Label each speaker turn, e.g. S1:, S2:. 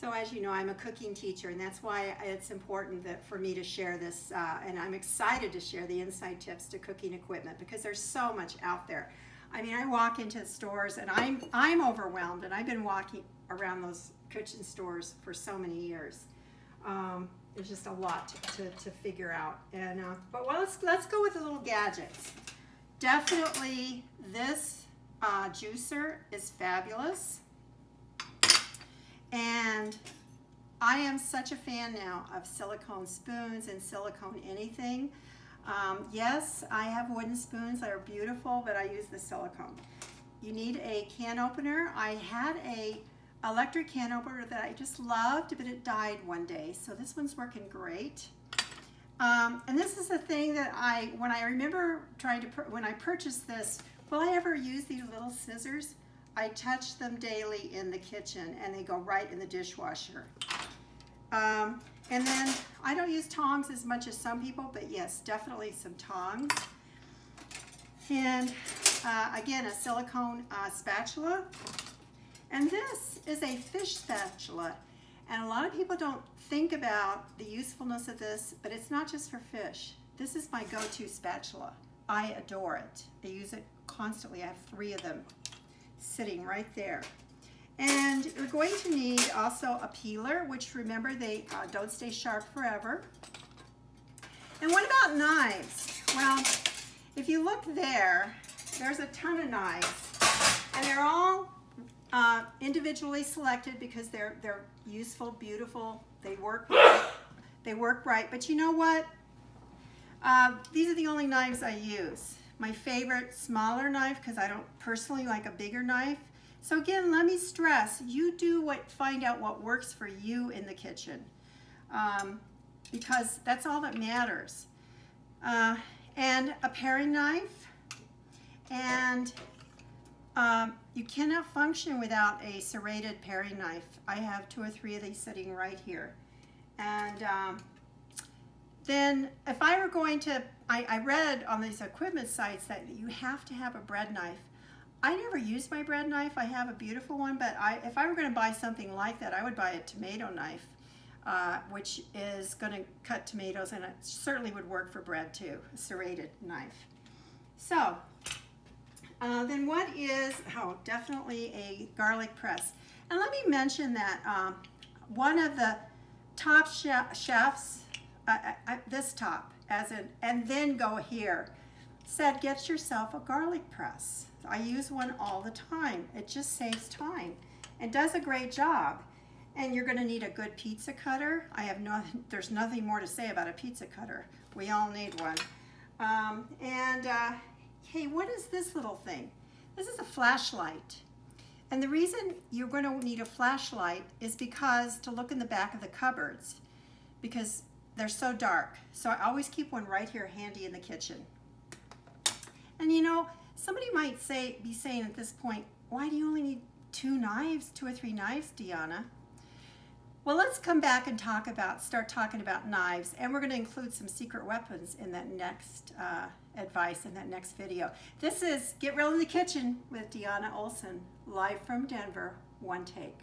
S1: So as you know, I'm a cooking teacher, and that's why it's important that for me to share this, and I'm excited to share the inside tips to cooking equipment because there's so much out there. I mean, I walk into stores and I'm overwhelmed, and I've been walking around those kitchen stores for so many years. There's just a lot to figure out. And but well, let's go with the little gadgets. Definitely this juicer is fabulous. And I am such a fan now of silicone spoons and silicone anything. Yes, I have wooden spoons that are beautiful, but I use the silicone. You need a can opener. I had a electric can opener that I just loved, but it died one day. So this one's working great. And this is the thing that when I remember when I purchased this, will I ever use these little scissors? I touch them daily in the kitchen and they go right in the dishwasher. And then I don't use tongs as much as some people, but yes, definitely some tongs. And again, a silicone spatula. And this is a fish spatula. And a lot of people don't think about the usefulness of this, but it's not just for fish. This is my go-to spatula. I adore it. I use it constantly. I have 3 of them sitting right there. And you're going to need also a peeler, which remember they don't stay sharp forever. And what about knives? Well, if you look there's a ton of knives, and they're all individually selected because they're useful, beautiful, they work right. But you know what? These are the only knives I use. My favorite smaller knife, because I don't personally like a bigger knife. So again, let me stress, you find out what works for you in the kitchen, because that's all that matters. And a paring knife, and you cannot function without a serrated paring knife. I have 2 or 3 of these sitting right here. And then if I were going to, I read on these equipment sites that you have to have a bread knife. I never use my bread knife. I have a beautiful one, but if I were going to buy something like that, I would buy a tomato knife, which is going to cut tomatoes, and it certainly would work for bread too, a serrated knife. So then what is, definitely a garlic press. And let me mention that one of the top chefs, this top, and then go here, said get yourself a garlic press. I use one all the time. It just saves time and does a great job. And you're going to need a good pizza cutter. There's nothing more to say about a pizza cutter. We all need one. Hey, what is this little thing? This is a flashlight. And the reason you're going to need a flashlight is because to look in the back of the cupboards, because they're so dark. So I always keep one right here handy in the kitchen. And you know, somebody might be saying at this point, why do you only need 2 or 3 knives, Deanna? Well, let's come back and start talking about knives, and we're going to include some secret weapons in that next advice in that next video. This is Get Real in the Kitchen with Deanna Ohlsson, live from Denver, one take.